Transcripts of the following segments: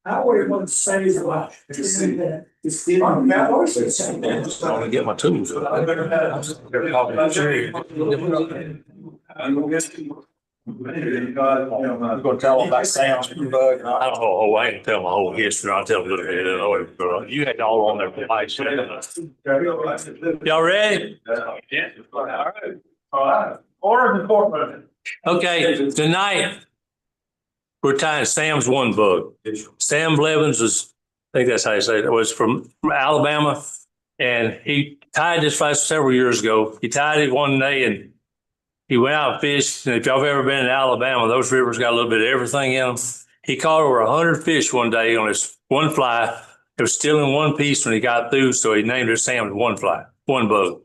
I always want to say about that. I want to get my tools. I'm gonna tell them about Sam's bug. I don't know. Oh, I ain't tell my whole history. I'll tell a little bit. You had it all on there for life. Y'all ready? Yeah. All right. All right. Order the courtroom. Okay, tonight we're tying Sam's one bug. Sam Blevins was, I think that's how you say it, was from Alabama. And he tied this fly several years ago. He tied it one day and he went out and fished. And if y'all have ever been in Alabama, those rivers got a little bit of everything in them. He caught over 100 fish one day on this one fly. It was still in one piece when he got through, so he named it Sam's one fly, one bug.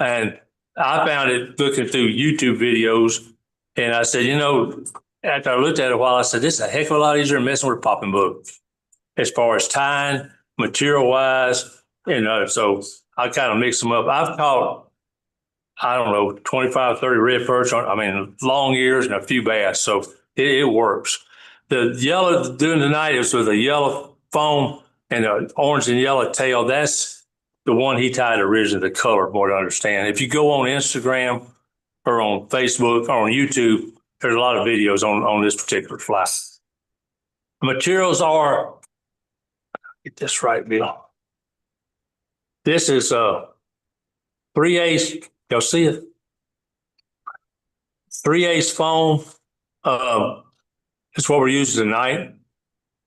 And I found it looking through YouTube videos, and I said, you know, after I looked at it a while, I said, this is a heck of a lot easier than messing with popping bugs as far as tying, material-wise, so I kind of mix them up. I've caught, I don't know, 25, 30 red perch, long ears and a few bass, so it works. The yellow doing tonight is with a yellow foam and an orange and yellow tail. That's the one he tied originally, the color, more to understand. If you go on Instagram or on Facebook or on YouTube, there's a lot of videos on this particular fly. The materials are, get this right, Bill. This is 3/8, y'all see it? 3/8 foam. It's what we're using tonight.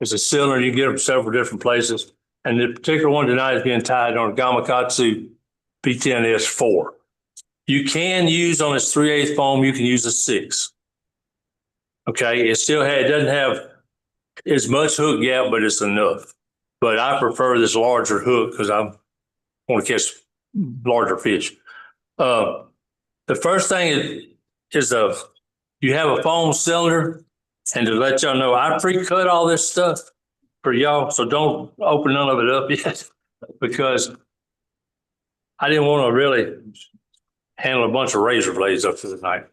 It's a cylinder. You can get them several different places. And the particular one tonight is being tied on a Gamakatsu B10s 4. You can use on this 3/8 foam, you can use a 6. Okay, it doesn't have as much hook gap, but it's enough. But I prefer this larger hook because I want to catch larger fish. The first thing is you have a foam cylinder, and to let y'all know, I pre-cut all this stuff for y'all, so don't open none of it up yet because I didn't want to really handle a bunch of razor blades up to the night.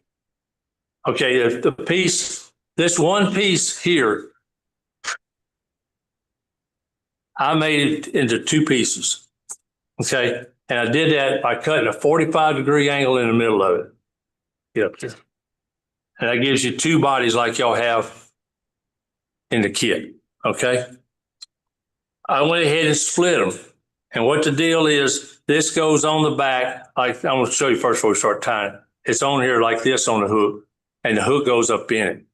Okay, this one piece here, I made it into two pieces. Okay, and I did that by cutting a 45-degree angle in the middle of it. Yep. And that gives you two bodies like y'all have in the kit. Okay. I went ahead and split them. And what the deal is, this goes on the back. Like I'm going to show you first before we start tying it. It's on here like this on the hook, and the hook goes up in it.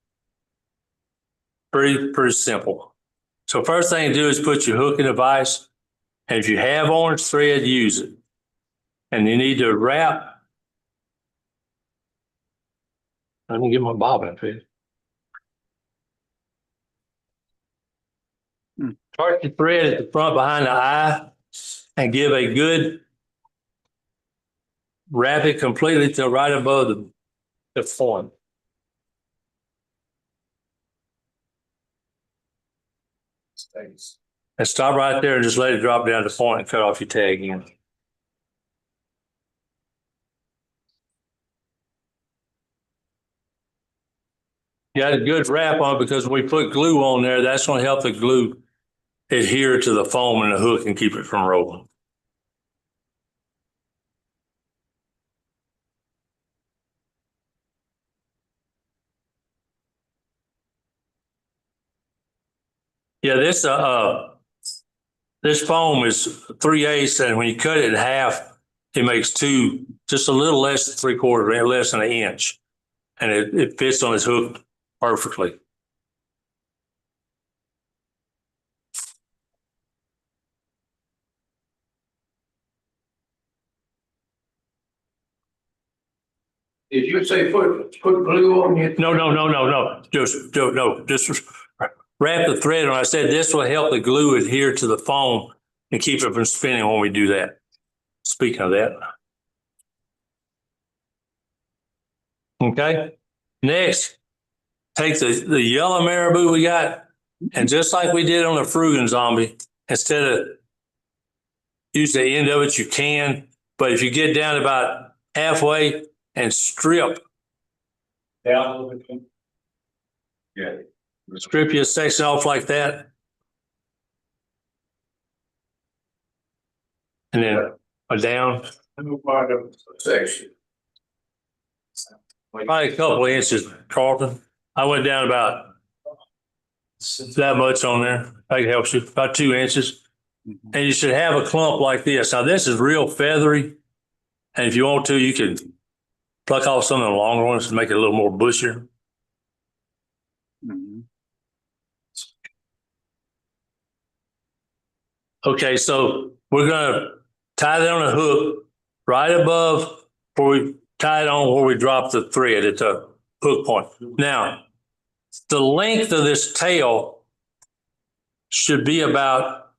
Pretty simple. So first thing to do is put your hook in the vise. And if you have orange thread, use it. And you need to wrap. Let me get my bobbin fit. Start the thread at the front behind the eye and give a good wrap it completely to right above the point. And stop right there and just let it drop down to the point and cut off your tag again. You got a good wrap on it because when we put glue on there, that's going to help the glue adhere to the foam and the hook and keep it from rolling. Yeah, this foam is 3/8, and when you cut it in half, it makes two, just a little less than 3/4, less than an inch, and it fits on this hook perfectly. Did you say put glue on it? No. Just wrap the thread on. I said this will help the glue adhere to the foam and keep it from spinning when we do that. Speaking of that. Okay. Next, take the yellow marabou we got, and just like we did on the Frugen zombie, instead of use the end of it, you can, but if you get down about halfway and strip Down a little bit. Yeah. strip your section off like that, and then a down, Section. probably a couple of inches, Carlton. I went down about that much on there. That helps you, about 2 inches. And you should have a clump like this. Now, this is real feathery. And if you want to, you can pluck off some of the longer ones to make it a little more bushier. Okay, so we're gonna tie that on a hook right above where we tie it on where we drop the thread at the hook point. Now, the length of this tail should be about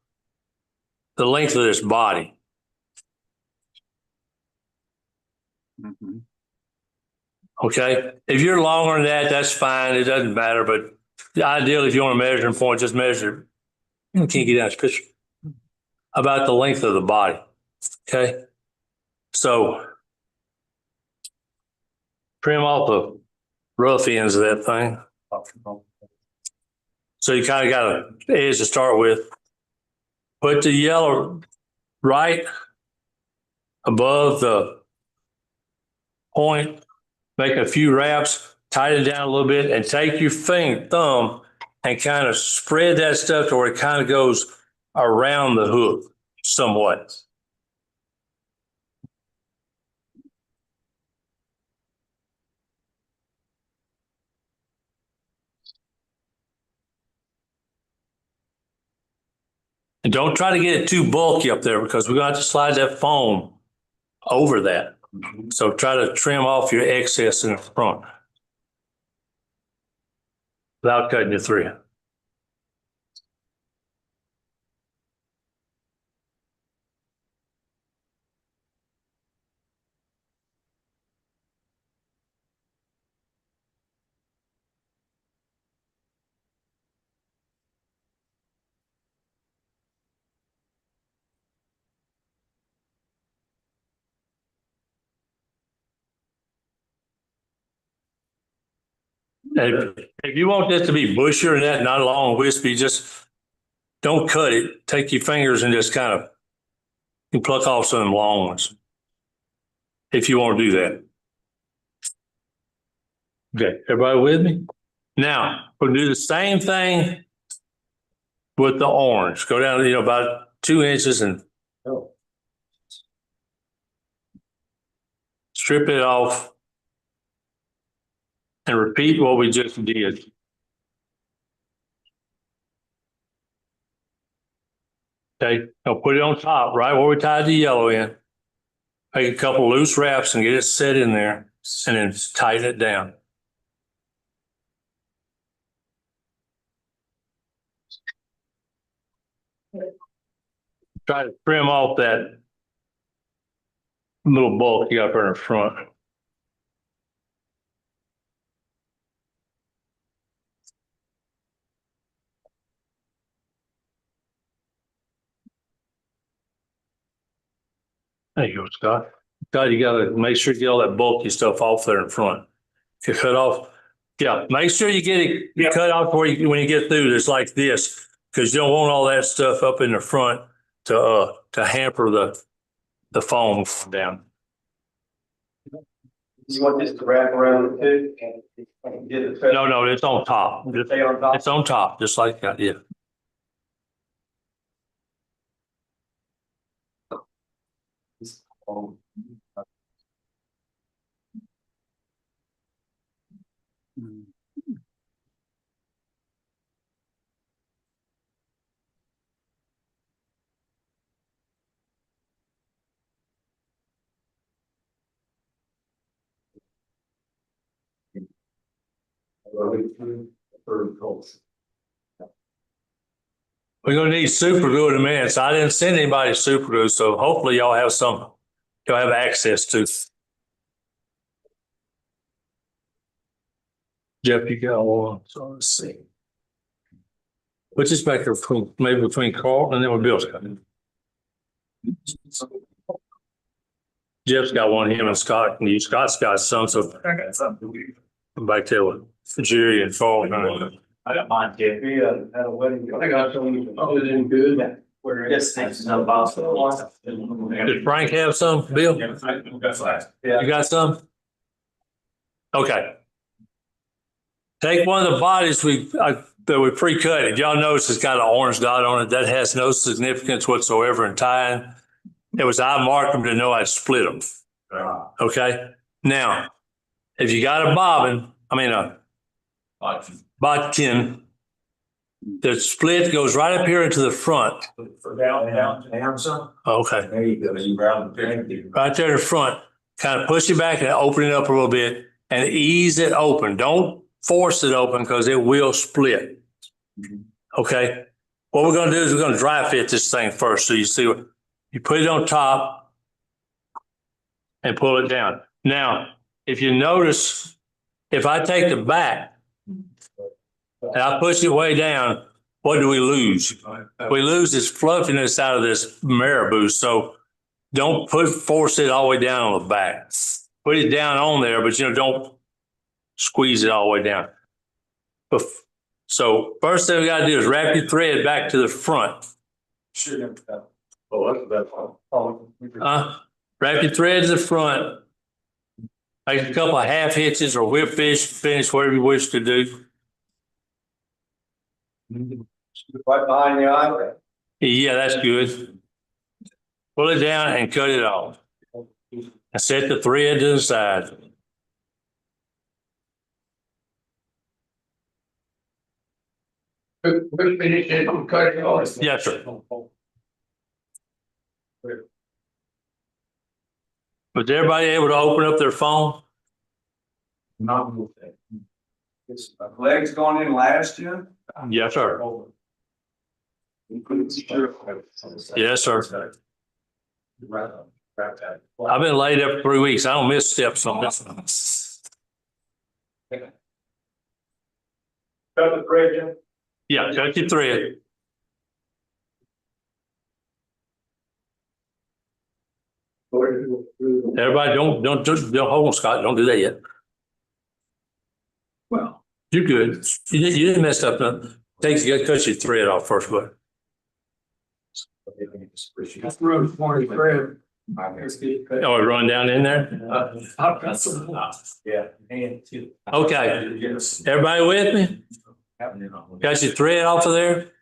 the length of this body. Okay, if you're longer than that, that's fine. It doesn't matter. But ideally, if you want a measuring point, just measure. You can't get out this picture. About the length of the body. Okay, so trim off the rough ends of that thing. So you kind of got an edge to start with. Put the yellow right above the point, make a few wraps, tighten it down a little bit, and take your thumb and kind of spread that stuff to where it kind of goes around the hook somewhat. And don't try to get it too bulky up there because we're going to have to slide that foam over that. So try to trim off your excess in the front without cutting your thread. If you want this to be bushier than that, not long and wispy, just don't cut it. Take your fingers and just kind of you pluck off some long ones if you want to do that. Okay, everybody with me? Now, we'll do the same thing with the orange. Go down, about 2 inches and strip it off and repeat what we just did. Okay, now put it on top, right where we tied the yellow in. Make a couple loose wraps and get it set in there and then tighten it down. Try to trim off that little bulk you got there in the front. There you go, Scott. Scott, you got to make sure you get all that bulky stuff off there in front. If you cut off, make sure you get it cut off where when you get through this like this, because you don't want all that stuff up in the front to hamper the foam down. You want this to wrap around the tip and get it? No, it's on top. Stay on top? It's on top, just like that, yeah. We're gonna need super glue in a minute. So I didn't send anybody super glue, so hopefully y'all have some. Y'all have access to. Jeff, you got one. So let's see. Put this back there between Carl and then with Bill's got it. Jeff's got one, him and Scott can use. Scott's got some, so I got something. back there with Jerry and Carl. I got mine, Jeff. Had a wedding. I got some other than good. Yes, thanks. No, boss. Did Frank have some, Bill? You got some? Okay. Take one of the bodies that we pre-cut. If y'all notice it's got an orange dot on it, that has no significance whatsoever in tying. It was I marked them to know I'd split them. Okay. Now, if you got a bobbin, a bodkin, the split goes right up here into the front. Down some. Okay. There you go. You round the Right there in the front, kind of push it back and open it up a little bit and ease it open. Don't force it open because it will split. Okay. What we're going to do is we're going to dry fit this thing first. So you see what you put it on top and pull it down. Now, if you notice, if I take the back and I push it way down, what do we lose? We lose this fluffiness out of this marabou. So don't force it all the way down on the back. Put it down on there, but don't squeeze it all the way down. So first thing we got to do is wrap your thread back to the front. Wrap your thread to the front. Make a couple of half hitches or whip finish, whatever you wish to do. Right behind the eye. Yeah, that's good. Pull it down and cut it off. And set the thread to the side. Quick finish it and cut it off. Yes, sir. Was everybody able to open up their phone? Legs going in last year? Yes, sir. Yes, sir. I've been laid up for 3 weeks. I don't miss steps on this one. Cut the thread, Jim. Yeah, cut your thread. Everybody, don't hold on, Scott. Don't do that yet. Well, you're good. You didn't mess up nothing. Cut your thread off first, but. That's road for thread. Oh, run down in there? I've got some. Yeah. And two. Okay. Everybody with me? Got your thread off of there?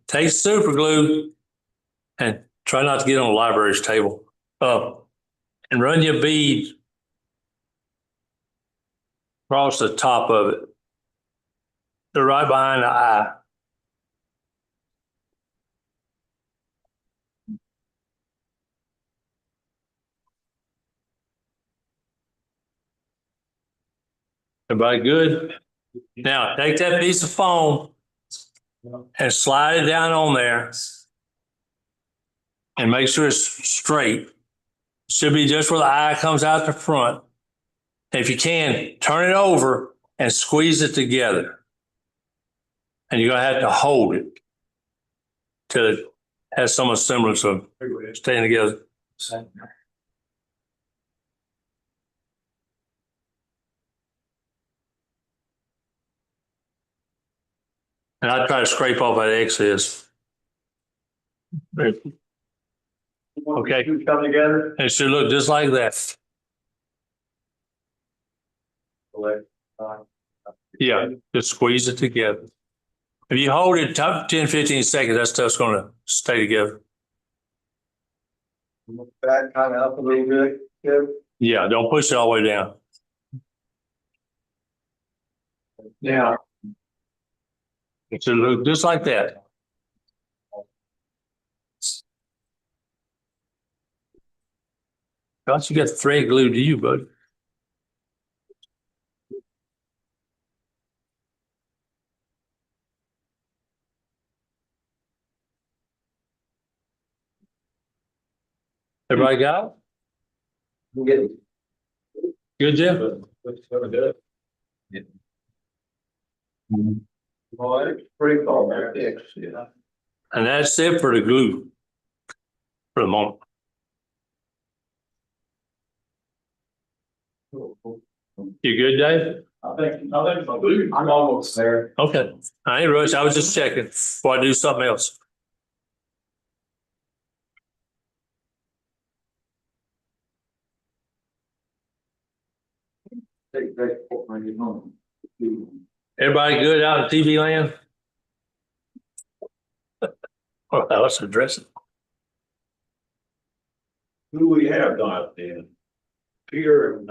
Take super glue and try not to get on the library's table. And run your bead across the top of it. They're right behind the eye. Everybody good? Now take that piece of foam and slide it down on there and make sure it's straight. Should be just where the eye comes out the front. If you can, turn it over and squeeze it together. And you're going to have to hold it till it has some semblance of staying together. And I try to scrape off that excess. Okay. Come together. It should look just like that. Yeah, just squeeze it together. If you hold it 10, 15 seconds, that stuff's going to stay together. Back kind of up a little bit. Good. Yeah, don't push it all the way down. Now, It should look just like that. Gosh, you got the thread glued to you, bud. Everybody got it? Good, Jeff? pretty cool. Yeah. And that's it for the glue for the moment. You good, Dave? I'm almost there. Okay. I ain't rushed. I was just checking before I do something else. Everybody good out in TV land? Well, let's address it. Who we have done then? Peter and,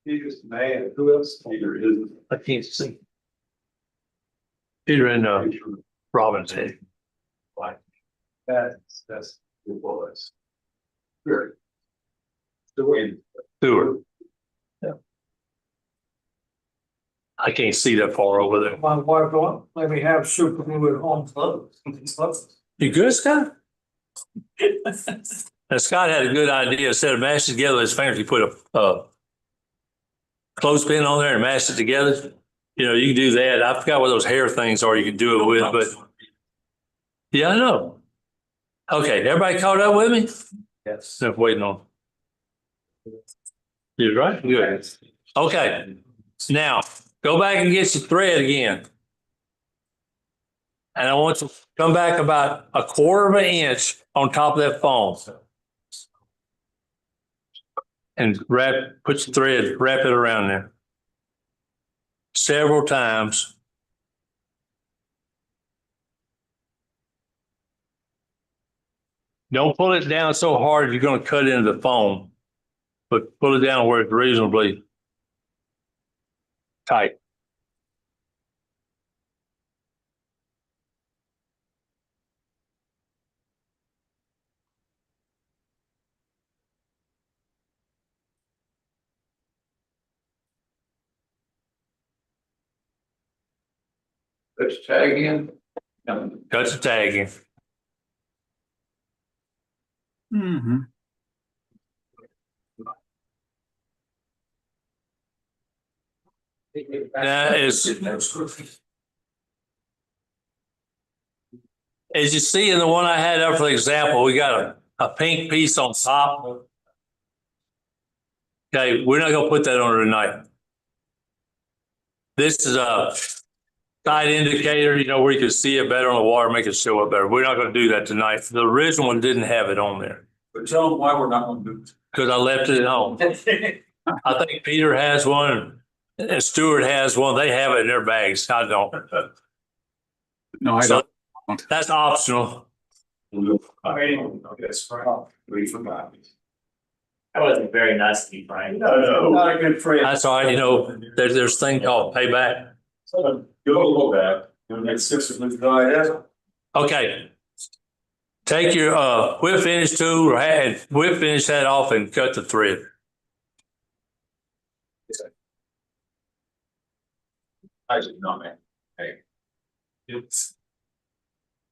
Peter's the man. Who else? Peter is. I can't see. Peter and Robin's head. That's who it was. Very. Stewart. Yeah. I can't see that far over there. My wife going, let me have super glue at home clothes. You good, Scott? And Scott had a good idea. Instead of mashing together his fingers, he put a clothespin on there and mashed it together. You know, you can do that. I forgot what those hair things are you can do it with, but yeah, I know. Okay, everybody caught up with me? Yes. Just waiting on. You're right. Good. Okay. Now go back and get your thread again. And I want to come back about 1/4 inch on top of that foam. And put your thread, wrap it around there. Several times. Don't pull it down so hard you're going to cut into the foam, but pull it down where it's reasonably tight. Let's tag in. Cut the tag in. Mm-hmm. Now, as you see in the one I had up for example, we got a pink piece on top. Okay, we're not gonna put that on tonight. This is a side indicator, you know, where you can see it better on the water, make it show up better. We're not gonna do that tonight. The original one didn't have it on there. But tell them why we're not gonna do it. Because I left it at home. I think Peter has one and Stuart has one. They have it in their bags. I don't. No, I So don't. that's optional. I mean, that's right. We forgot. That wasn't very nice to you, Frank. No, not a good friend. That's all right. You know, there's thing called payback. Go back. Your next sister was dying. Okay. Take your whip finish tool or whip finish that off and cut the thread. I did not, man. Hey.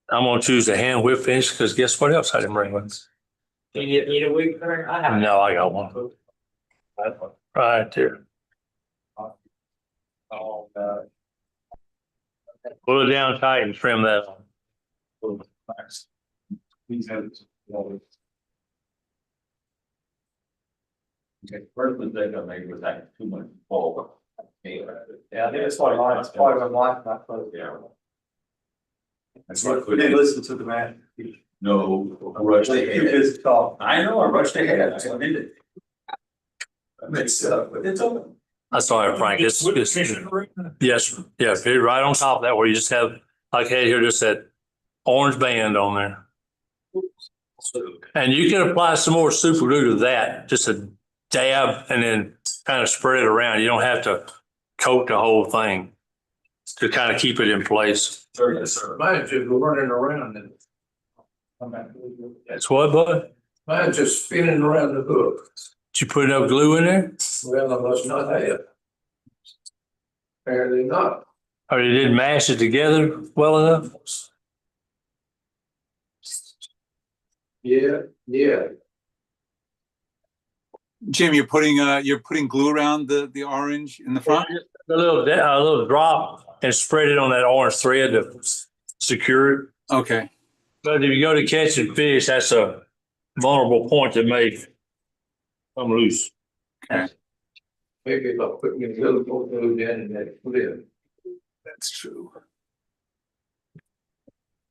I'm gonna choose a hand whip finish because guess what else I didn't bring one? You need a wig cutter? I have. No, I got one. Right there. Oh, Pull it down tight and trim that off. These have. Okay, first mistake I made was like too much bulk. Yeah, I think it's part of mine, it's part of my life, not close. Yeah. That's We didn't listen to the man. No, I rushed ahead. His talk. I know, I rushed ahead. I did it. I mixed it up, but it's okay. That's all right, Frank. It's yes, yeah, right on top of that where you just have, like I had here, just that orange band on there. And you can apply some more super glue to that, just a dab and then kind of spread it around. You don't have to coat the whole thing to kind of keep it in place. Sir, yes, sir. Mine's just running around and. That's what, bud? Mine's just spinning around the hook. Did you put enough glue in there? Well, I must not have. Apparently not. Or you didn't mash it together well enough? Yeah. Jim, you're putting glue around the orange in the front? A little drop and spread it on that orange thread to secure it. Okay. But if you go to catching fish, that's a vulnerable point that may come loose. Okay. Maybe if I put me a little more glue in and then put in. That's true.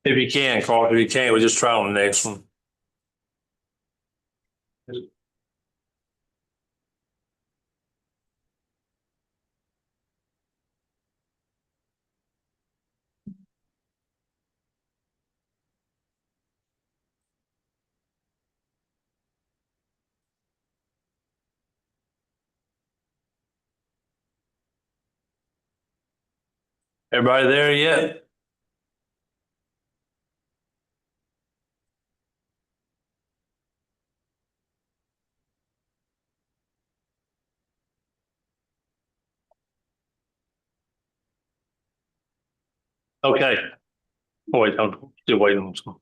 If you can, Carl, if you can't, we'll just try on the next one. Everybody there yet? Okay. Oh, wait, I'm still waiting on some.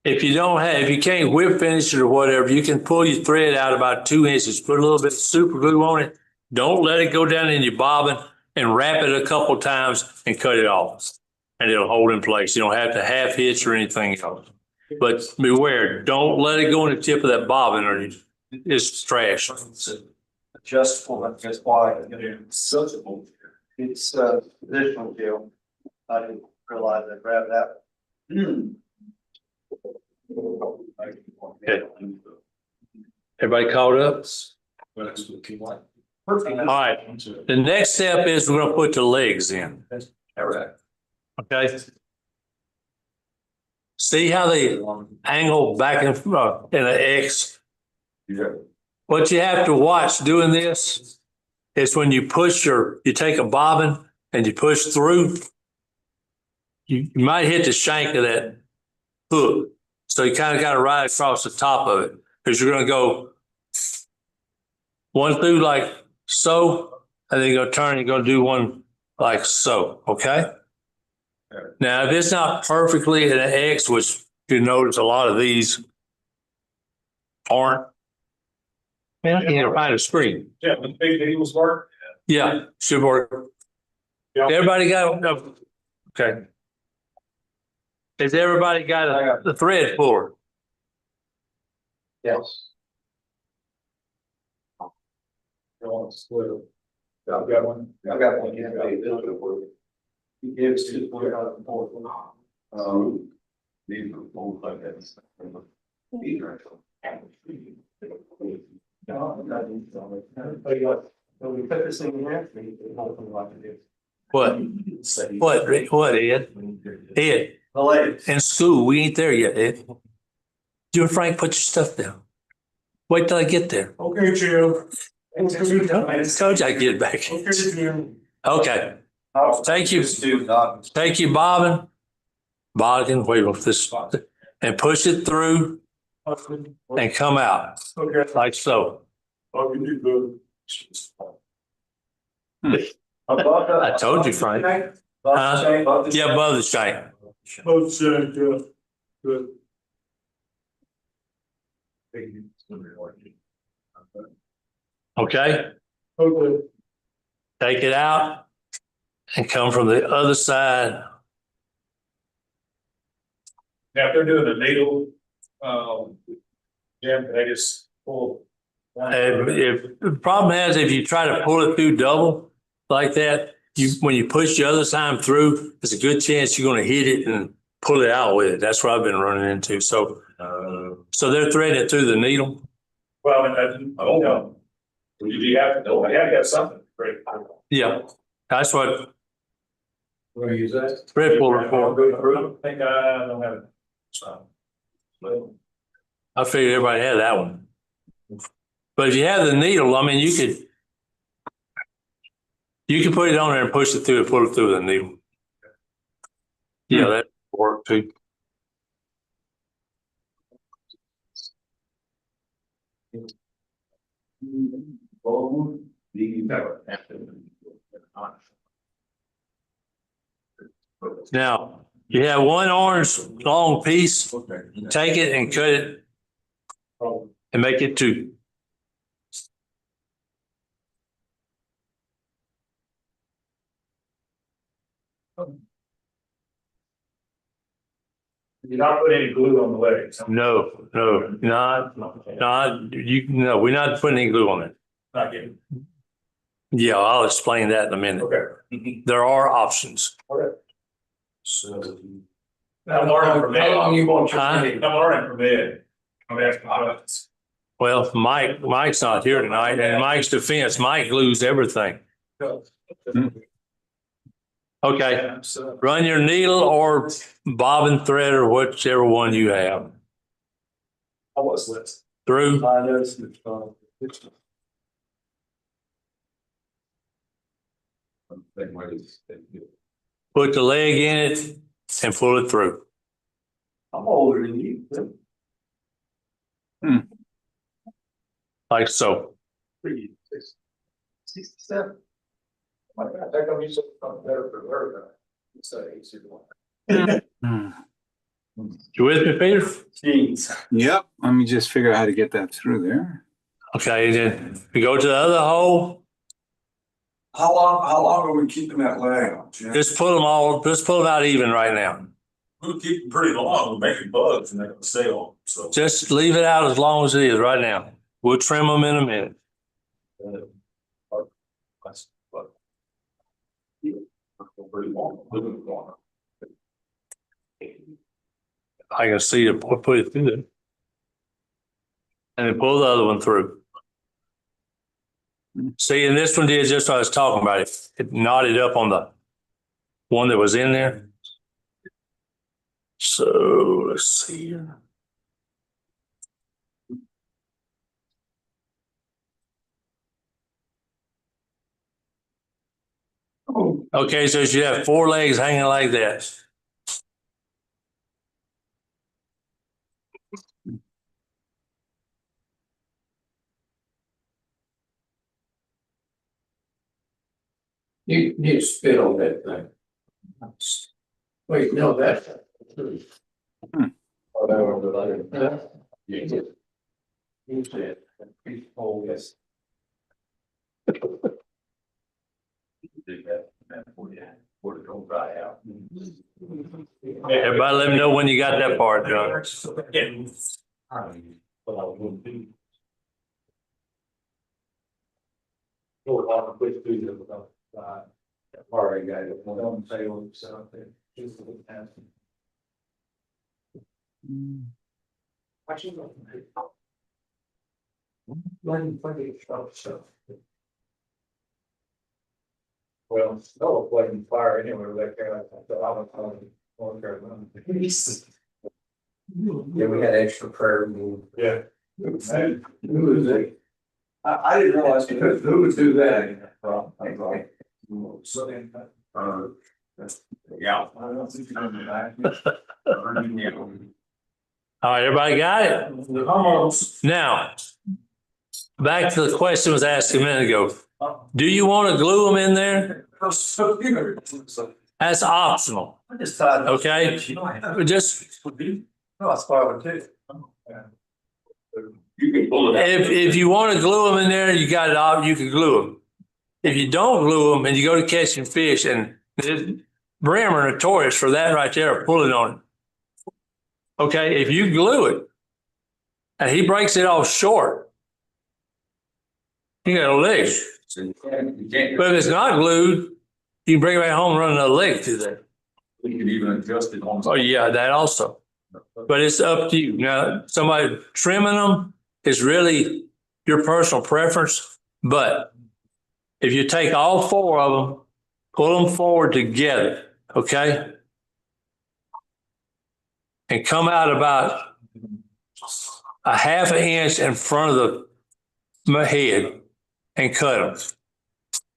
If you don't have, if you can't whip finish it or whatever, you can pull your thread out about 2 inches, put a little bit of super glue on it. Don't let it go down in your bobbin and wrap it a couple times and cut it off. And it'll hold in place. You don't have to half hitch or anything else. But beware, don't let it go in the tip of that bobbin or it's trash. Adjustable, that's why it's it's traditional deal. I didn't realize I grabbed that. Okay. Everybody caught up? All right. The next step is we're going to put the legs in. All right. Okay. See how they angle back and in an X? Yeah. What you have to watch doing this is when you you take a bobbin and you push through, you might hit the shank of that hook. So you kind of got to ride across the top of it because you're going to go one through like so, and then you're going to turn, you're going to do one like so, okay? Now, if it's not perfectly in an X, which you notice a lot of these aren't, man, I can't find a screen. Yeah, the big needles work. Yeah, should work. Yeah. Everybody got, okay. Has everybody got the thread puller? Yes. I've got one. I got one. Yeah, he gives to the board. Need to fold like that. We put this in here. What, Ed? Ed, The legs. in school, we ain't there yet, Ed. You and Frank, put your stuff down. Wait till I get there. Okay, Jim. Told you I'd get back. Okay, Jim. Okay, thank you. Do not. Take your bobbin, wait on this, and push it through and come out Okay. like so. Oh, you do good. I told you, Frank. Huh? Yeah, above the shank. Both said, good. Okay, Okay. take it out and come from the other side. Now, if they're doing a needle, Jim, they just pull. And if the problem is if you try to pull it through double like that, when you push the other side through, there's a good chance you're going to hit it and pull it out with it. That's what I've been running into. So they're threading it through the needle. Well, and you have to have something. Great. Yeah, that's what Where you use that? thread puller for. I think I don't have it. So. I figured everybody had that one. But if you have the needle, I mean, you could put it on there and push it through and pull it through the needle. Yeah, that work too. Now, you have one orange long piece, take it and cut it and make it two. You're not putting any glue on the legs. No, we're not putting any glue on it. Not getting. Yeah, I'll explain that in a minute. Okay. There are options. Okay. So. I'm learning from Ed. How long you want your- Huh? I'm learning from Ed. I'm asking questions. Well, Mike's not here tonight, and in Mike's defense, Mike glues everything. Okay, run your needle or bobbin thread or whichever one you have I was list. through. Put the leg in it and pull it through. I'm older than you. Like so. 67. My God, that gonna be something better for her. So easy to Hmm. You with me, Peter? Jeez. Yep, let me just figure out how to get that through there. Okay, then we go to the other hole. How long are we keeping that leg on, Jim? Just pull them out even right now. We'll keep them pretty long, we're making bugs and they're gonna stay on, so. Just leave it out as long as it is right now. We'll trim them in a minute. Pretty long. I can see it, put it through there. And then pull the other one through. See, and this one did just what I was talking about. It knotted up on the one that was in there. So let's see here. Okay, so you have 4 legs hanging like that. You need to spit on that thing. Wait, no, that's. You said, oh, yes. Everybody let me know when you got that part done. Well, no, lighting fire anywhere like that. Yeah, we had extra prayer move. Yeah. Who was it? I didn't realize because who would do that? Yeah. All right, everybody got it? Almost. Now, back to the question was asked a minute ago. Do you want to glue them in there? That's optional. Okay? Just No, that's why I would too. You can pull it out. if you want to glue them in there, you got it out, you can glue them. If you don't glue them and you go to catching fish, and brim are notorious for that right there, pulling on it. Okay, if you glue it and he breaks it off short, you got a leg. But if it's not glued, you can bring it back home and run another leg through there. You can even adjust it on. Oh, yeah, that also. But it's up to you. Now, somebody trimming them is really your personal preference. But if you take all 4 of them, pull them forward together, okay? And come out about a ½ inch in front of the head and cut them.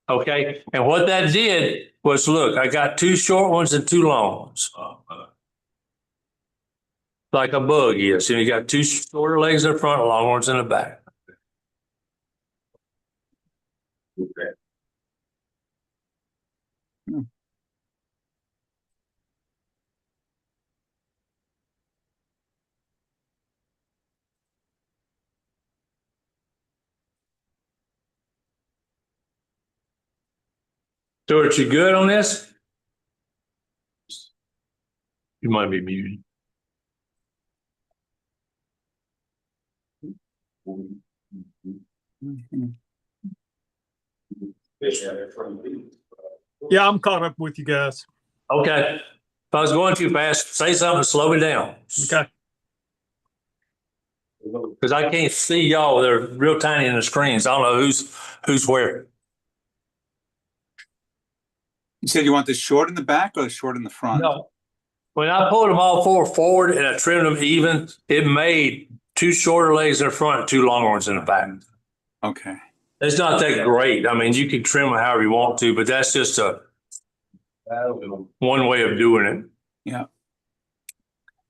Okay? And what that did was, look, I got 2 short ones and 2 long ones. Like a bug is. You got 2 shorter legs in the front, long ones in the back. Stuart, you good on this? You might be muted. Yeah, I'm caught up with you guys. Okay. If I was going too fast, say something, slow me down. Okay. Because I can't see y'all. They're real tiny in the screens. I don't know who's where. You said you want the short in the back or the short in the front? No. When I pulled them all four forward and I trimmed them even, it made two shorter legs in the front and two longer ones in the back. Okay. It's not that great. I mean, you can trim them however you want to, but that's just one way of doing it. Yeah.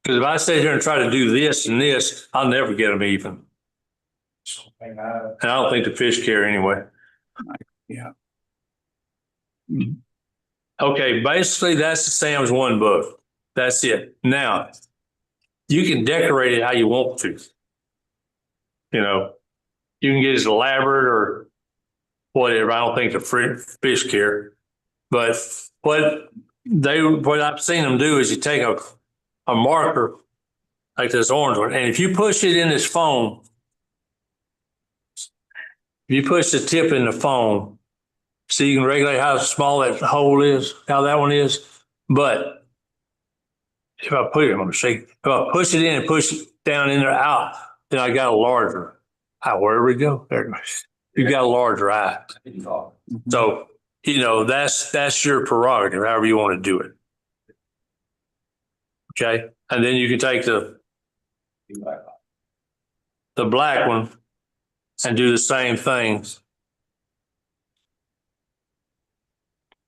Because if I sit here and try to do this and this, I'll never get them even. And I don't think the fish care anyway. Yeah. Okay, basically that's the Sam's one book. That's it. Now, you can decorate it how you want to. You know, you can get as elaborate or whatever. I don't think the fish care. But what I've seen them do is you take a marker like this orange one, and if you push it in this foam, if you push the tip in the foam, so you can regulate how small that hole is, how that one is. But if I put it, I'm going to shake. If I push it in and push it down in there out, then I got a larger eye. Wherever we go, there it goes. You got a larger eye. So, you know, that's your prerogative, however you want to do it. Okay. And then you can take the black one and do the same thing.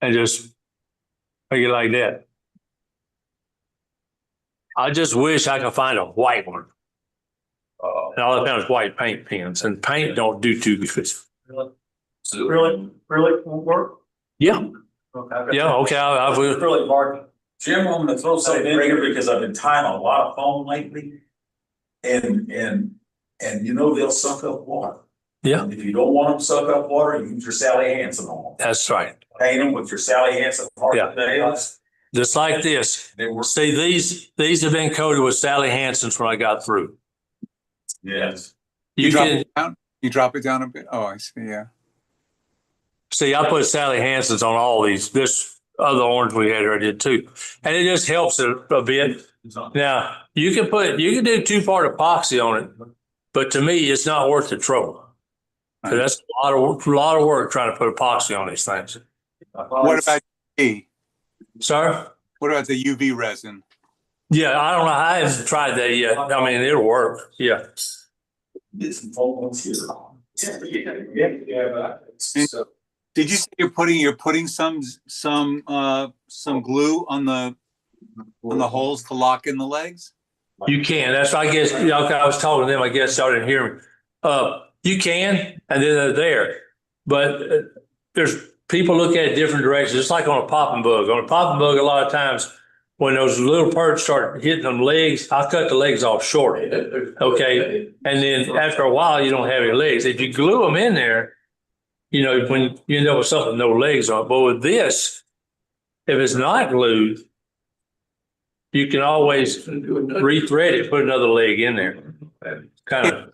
And just make it like that. I just wish I could find a white one. And all I found is white paint pens, and paint don't do too good. Really won't work? Yeah. Okay. Yeah. Okay. I will. Really hard. Jim, I'm gonna throw something in here because I've been tying a lot of foam lately. And you know, they'll suck up water. Yeah. If you don't want them to suck up water, use your Sally Hansen on them. That's right. Paint them with your Sally Hansen hard nails. Just like this. They were, See, these have been coated with Sally Hansen's when I got through. yes. You You drop can it down? You drop it down a bit? Oh, I see, yeah. see, I put Sally Hansen's on all these. This other orange we had here I did too. And it just helps it a bit. Now, you can do 2-part epoxy on it, but to me, it's not worth the trouble. So that's a lot of work trying to put epoxy on these things. What about UV? Sir? What about the UV resin? Yeah, I don't know. I haven't tried that yet. I mean, it'll work. Yeah. Get some foam ones here. And did you say you're putting some glue on the holes to lock in the legs? You can. That's, I guess, okay, I was talking to them. I guess y'all didn't hear me. You can, and then they're there. But there's people look at it different directions. It's like on a popping bug. On a popping bug, a lot of times when those little perch start hitting them legs, I cut the legs off short. Okay. And then after a while, you don't have any legs. If you glue them in there, you know, when you end up with something no legs on it. But with this, if it's not glued, you can always rethread it, put another leg in there. Kind of.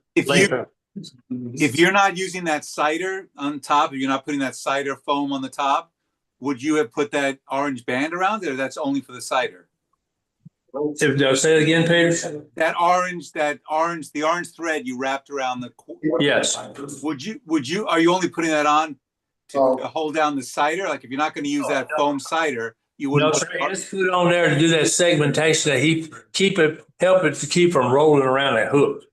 If you're not using that cider on top, if you're not putting that cider foam on the top, would you have put that orange band around it, or that's only for the cider? Say it again, Peter. The orange thread you wrapped around the. Yes. Are you only putting that on to hold down the cider? Like if you're not going to use that foam cider, you wouldn't. No, sir, just put it on there to do that segmentation that help it to keep from rolling around that hook.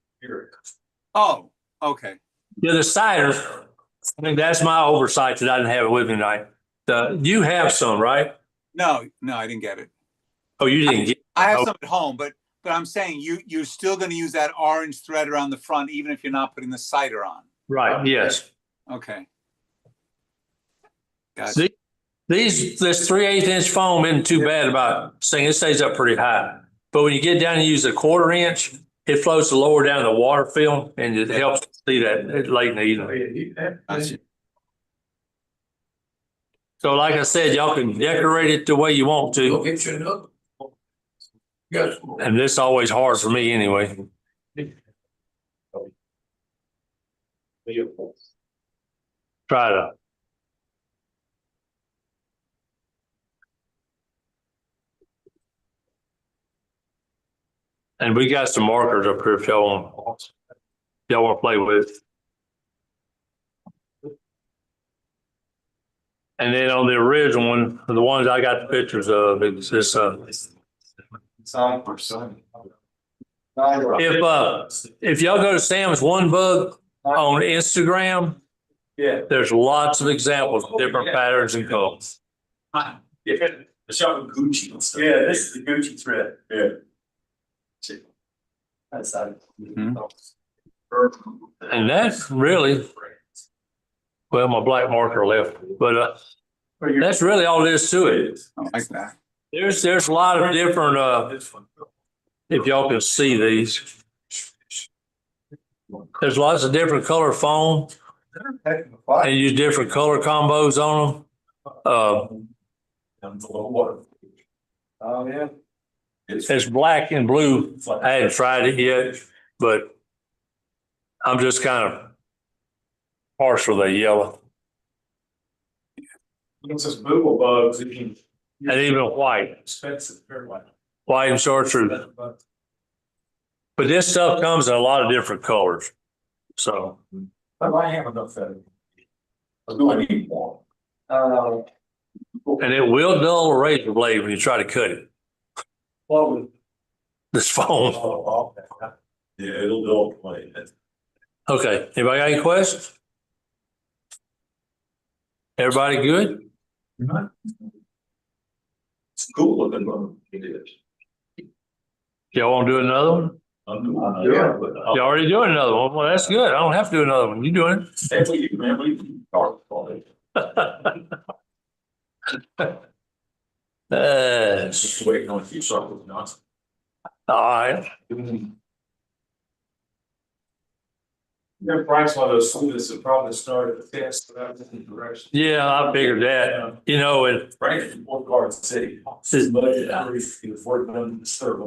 Oh, okay. Yeah, the cider, I think that's my oversight that I didn't have it with me tonight. You have some, right? No, I didn't get it. Oh, you didn't get it? I have some at home, but I'm saying you're still going to use that orange thread around the front, even if you're not putting the cider on. Right, yes. Okay. Gotcha. This 3/8-inch foam isn't too bad about saying it stays up pretty high. But when you get down and use a 1/4 inch, it floats lower down the water film and it helps see that late in the evening. Gotcha. So like I said, y'all can decorate it the way you want to. Go get you another. Yes. And this is always hard for me anyway. Try to. And we got some markers up here if y'all want to play with. And then on the original one, the ones I got the pictures of, it's this, Sign for son. if y'all go to Sam's One Bug on Instagram, Yeah. there's lots of examples of different patterns and colors. Yeah, the shop with Gucci and stuff. Yeah, this is the Gucci thread. Yeah. That's that. And that's really, well, my black marker left, but that's really all there is to it. I like that. There's a lot of different, if y'all can see these, there's lots of different color foam and use different color combos on them. Oh, yeah. It's black and blue. I hadn't tried it yet, but I'm just kind of partial to the yellow It's just Google bugs. You can. and even white, Expensive, very white. white and chartreuse. But this stuff comes in a lot of different colors. So I have enough feather. I do need more. and it will dull a razor blade when you try to cut it. Well, This foam. Yeah, it'll go play. Okay, anybody got any questions? Everybody good? It's cool looking one. It is. Y'all want to do another one? I'm doing Yeah. You already doing another one? Well, that's good. I don't have to do another one. You doing it? Hey, what you, man, what you dark for it? Just waiting on a few circles, not. All right. their price on those students would probably start at the test without the direction. Yeah, I figured that. You know, and Right, one Garden City. Says- Budget, you afford them to serve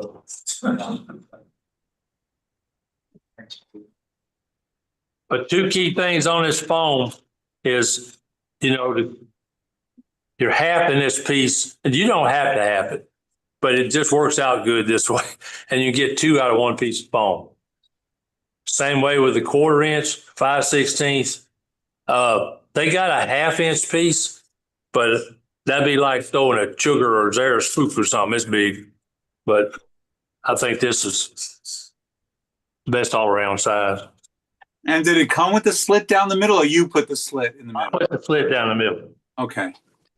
but two key things on this foam is, you know, you're halving this piece, and you don't have to have it, but it just works out good this way. And you get two out of one piece of foam. Same way with the 1/4 inch, 5/16. They got a 1/2 inch piece, but that'd be like throwing a sugar or Zara's scoop or something. It's big, but I think this is best all around size. And did it come with the slit down the middle, or you put the slit in the I middle? put the slit down the middle. Okay.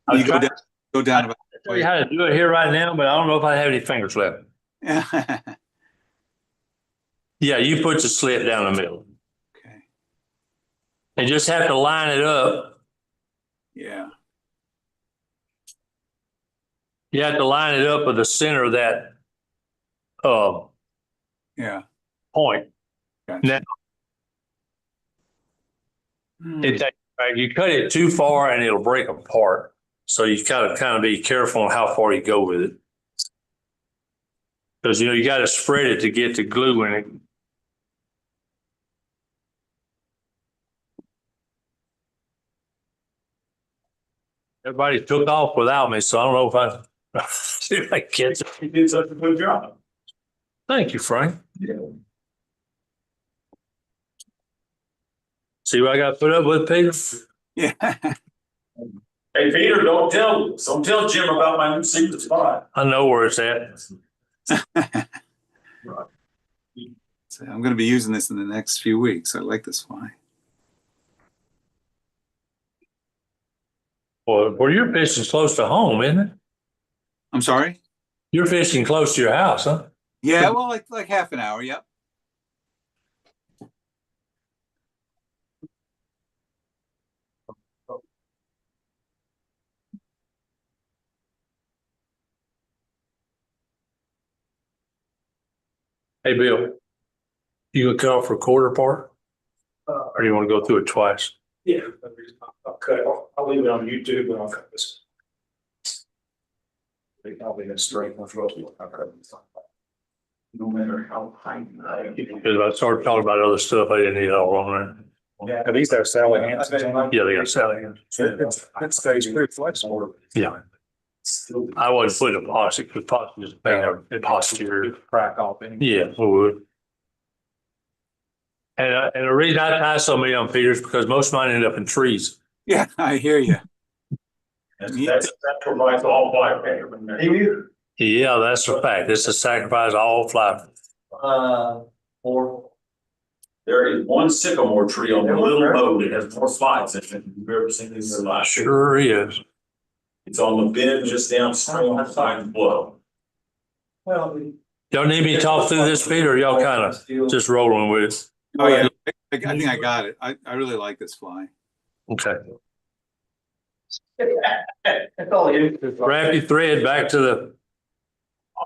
I You go tried down, go down about. to show you how to do it here right now, but I don't know if I have any fingers left. Okay. Yeah, you put the slit down the middle. And just have to line it up. Yeah. You have to line it up with the center of that Yeah. point. Gotcha. Now, Hmm. you cut it too far and it'll break apart. So you gotta kind of be careful on how far you go with it. Because, you know, you got to spread it to get the glue in it. Everybody took off without me, so I don't know if I see if I catch it. You did such a good job. Thank you, Frank. Yeah. See what I got to put up with, Peter? Yeah. Hey, Peter, don't tell Jim about my new secret spot. I know where it's at. So I'm going to be using this in the next few weeks. I like this fly. Well, where you're fishing close to home, isn't it? I'm sorry? You're fishing close to your house, huh? Yeah, well, like half an hour. Yep. Hey, Bill, you gonna cut off for a 1/4 part? Or do you want to go through it twice? Yeah, I'll cut it off. I'll leave it on YouTube and I'll cut this. I'll leave it straight. I'll cut this. No matter how high. Because I started talking about other stuff, I didn't need it all on Yeah, at least they're selling it. there. Yeah, they got salad. It stays pretty flexible. Yeah. I wasn't putting epoxy, because epoxy is a pain in the posterior. Crack off anyway. Yeah, we would. And the reason I tie so many on Peter is because most of mine end up in trees. Yeah, I hear you. That's provides all fly. Yeah, that's a fact. It's a sacrifice of all fly. Or. There is one sycamore tree on the little boat that has more flies in it than you've ever seen in your life. Sure is. It's on the bend just downstream on the side of the blow. Well. Y'all need me to talk through this, Peter, or y'all kind of just rolling with it? Oh, yeah, I think I got it. I really like this fly. Okay. That's all you. Wrap your thread back to the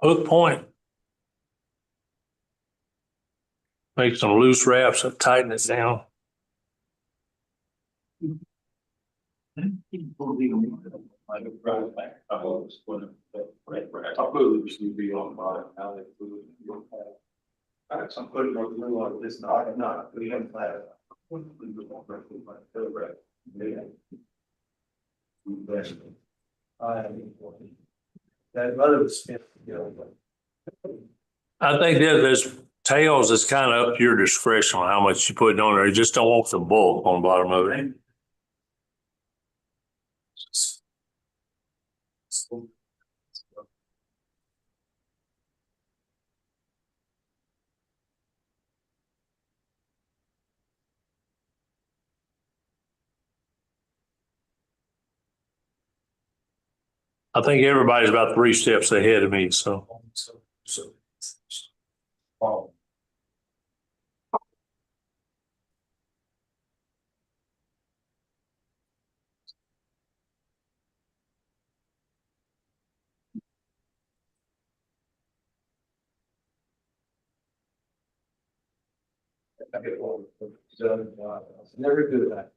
hook point. Make some loose wraps and tighten it down. I got some putting on the middle of this, not, we haven't had. That other spin, you know. I think that there's tails is kind of up to your discretion on how much you put on there. You just don't want the bulk on the bottom of it. I think everybody's about 3 steps ahead of me, so. Never do that.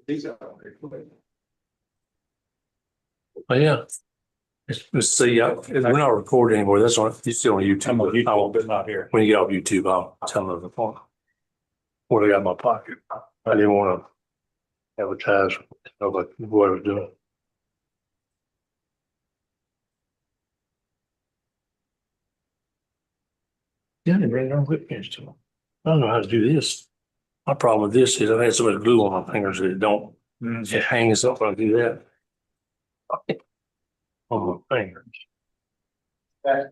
These are. But yeah. Let's see, we're not recording anymore. That's on, you still on YouTube. I'm on YouTube, but not here. When you get off YouTube, I'll tell them the phone. What I got in my pocket. I didn't want to advertise, nobody, what I was doing. Yeah, I didn't bring our whip pins to them. I don't know how to do this. My problem with this is I've had so much glue on my fingers that it don't, it hangs up when I do that. On my fingers. I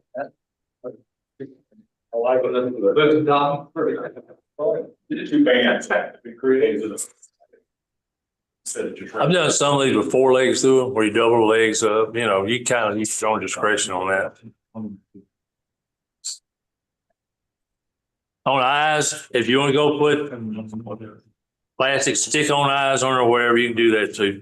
like it. That's Dom. The two bands have to be created. Instead of just. I've done some of these with 4 legs through them, where you double the legs up, you know, you kind of use your own discretion on that. On eyes, if you want to go put plastic stick-on eyes on or wherever, you can do that too.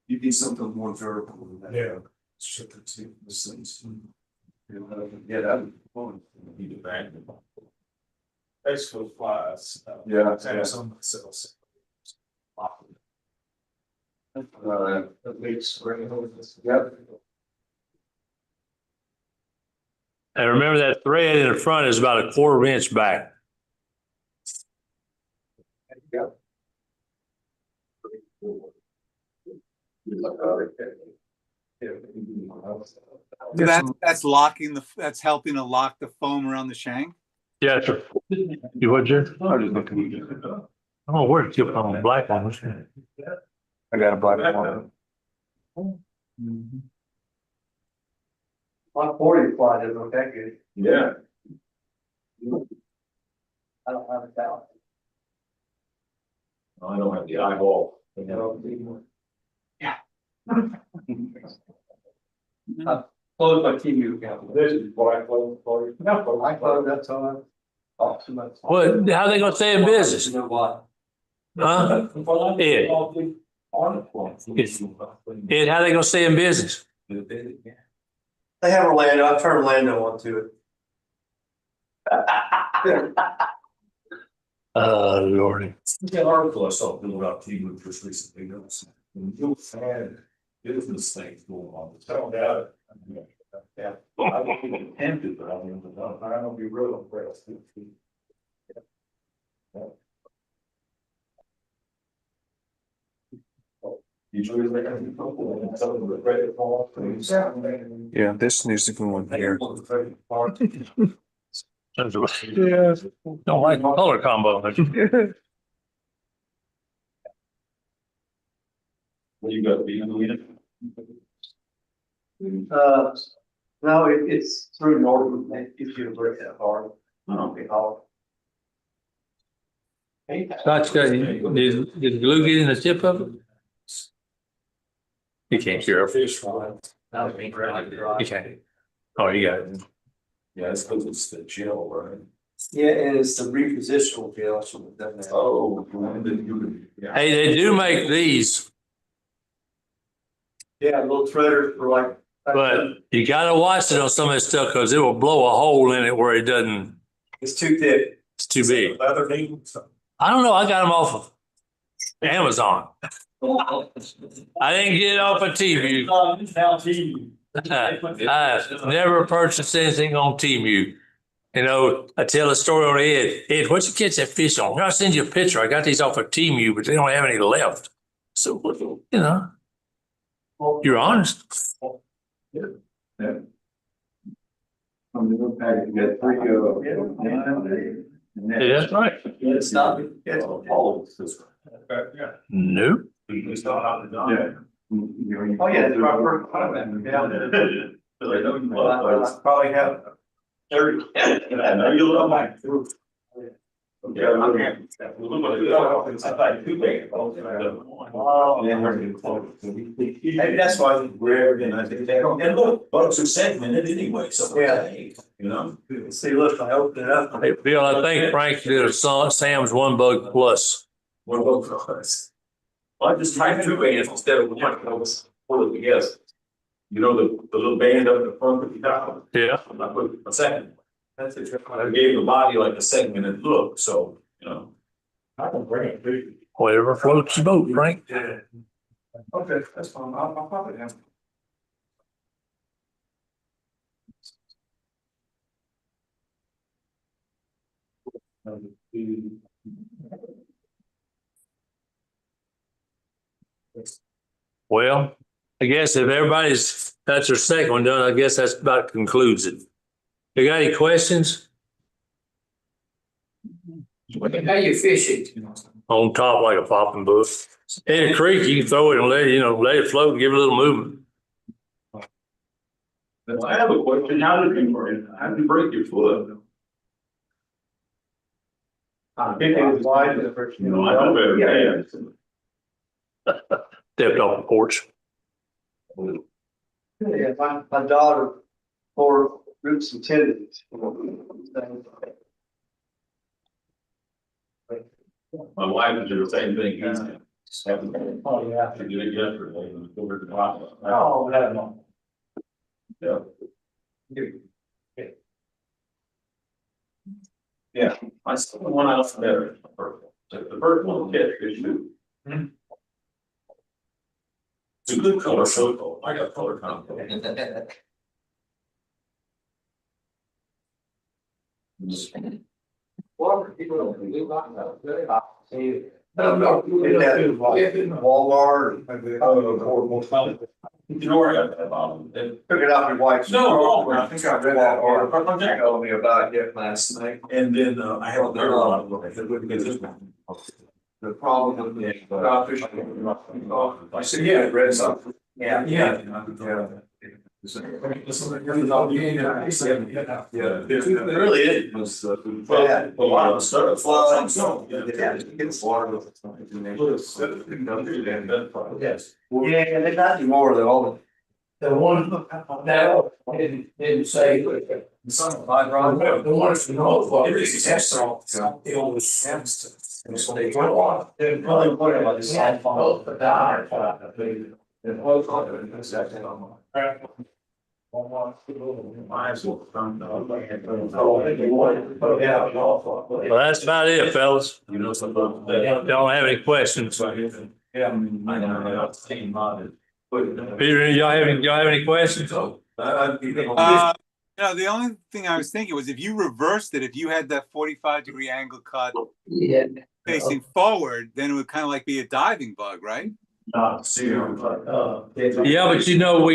You need something more durable than that. Yeah. Yeah, that'd be fun. Need to bang them. Basically flies. Yeah. Some myself. That makes great. Yep. And remember that thread in the front is about a 1/4 inch back. Yep. That's locking that's helping to lock the foam around the shank. Yeah, sure. You would, Jer? I was looking. I don't know where to keep on the black one. I got a black one. My 40 fly doesn't look that good. Yeah. I don't have a talent. I don't have the eyeball. Yeah. Close my TV account. This is what I close for you. No, but I close, that's all. Oh, too much. What, how they gonna stay in business? You know what? Huh? Ed, Ed, how they gonna stay in business? They have Orlando, I've turned Orlando onto it. Lordy. An article I saw about T-Move just recently, there was real sad business things going on. Tell me about it. Yeah, I don't even tempted, but I don't be real impressed. Yeah, this needs to go in here. Yeah. Don't like color combo. What you got, being No, it's through Northern, if you break that hard. Okay, Scotch got, did glue get in the tip of it? You can't cure it. You can't. Oh, you got it. Yeah, it's because it's the gel, right? Yeah, and it's the repositional gel, I should have done that. Oh. Yeah. Hey, they do make these, Yeah, little threaders for like. but you gotta watch it on some of this stuff because it will blow a hole in it where it doesn't, It's too thick. it's too big. Leather needles. I don't know, I got them off of Amazon. I didn't get it off of TV. I've never purchased anything on Temu. You know, I tell a story on Ed. Ed, what'd you catch that fish on? I'll send you a picture. I got these off of Temu, but they don't have any left. So, you know, you're honest. Yeah. I'm gonna go pack it, get 3 Yeah, that's right. Yeah, it's not. It's all this. Yeah. Nope. It's not out the Oh, yeah, it's my first time. I probably have 30. I know you love my fruit. Maybe that's why. And look, bugs are segmented anyway, so. Yeah. You know. See, look, I opened it up. Hey, Bill, I think Frank did a Sam's One Bug Plus. What about us? Well, I just typed 2 bands instead of 1, I was pulling together. You know, the little band up in the front of the top. Yeah. I put a second. That's it. I gave the body like a segmented look, so, you know. I can bring it, dude. Whatever floats your boat, Frank. Yeah. Okay, that's fine. I'll probably have. Well, I guess if everybody's, that's their second one done, I guess that's about concludes it. You got any questions? How you fish it? On top like a popping brook. In a creek, you can throw it and let it float and give it a little movement. I have a question. How did you break your foot? I think it was wide the first. You know, I know better. Yeah. Stepped off the porch. Yeah, my daughter tore roots and tendons. My wife did the same thing. Oh, yeah. She did it yesterday. And over the top. Oh, no. Yeah. Yeah, I still one else better. The first one will catch fish too. It's a good color circle. I got color combo. Walmart. You know where I got that bottom? Took it off your wife's. No, I think I read that article. She told me about it last night. And then I have a better one. Because this one. The problem with the fish. I said, yeah, I read something. Yeah. Yeah, it really is. A lot of stuff. Yes. Yeah, they got you more than all The one now didn't say. the. The ones you know, well, it's excellent. The old sense. So they go on. They're probably worried about this. Oh, but Well, that's about it, fellas. Don't have any questions. Peter, y'all have any questions? The only thing I was thinking was if you reversed it, if you had that 45-degree angle cut yeah. facing forward, then it would kind of like be a diving bug, right? Yeah, but you know,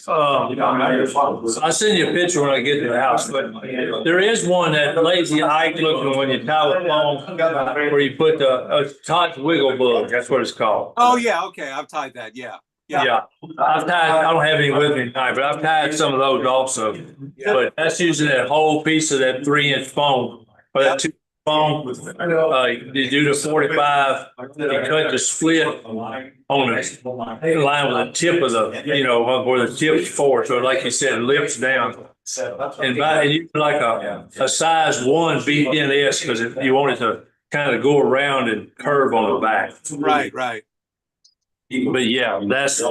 I'll send you a picture when I get to the house, but there is one, that lazy eye looking when you tie the phone, where you put the tight wiggle bug, that's what it's called. Oh, yeah, okay, I've tied that, yeah. Yeah, I've tied, I don't have any with me tonight, but I've tied some of those also. But that's using that whole piece of that 3-inch foam, or that 2 foam. You do the 45, you cut the split on the in line with the tip of the, where the tip's forward. So like you said, it lifts down. And you like a size 1 B10s, because you want it to kind of go around and curve on the back. Right. But yeah, that is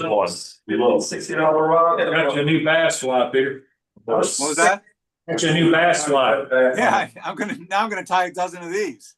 one. $60 rod. Got your new bass fly, Peter. What was that? That's your new bass fly. Yeah, I'm gonna tie a dozen of these.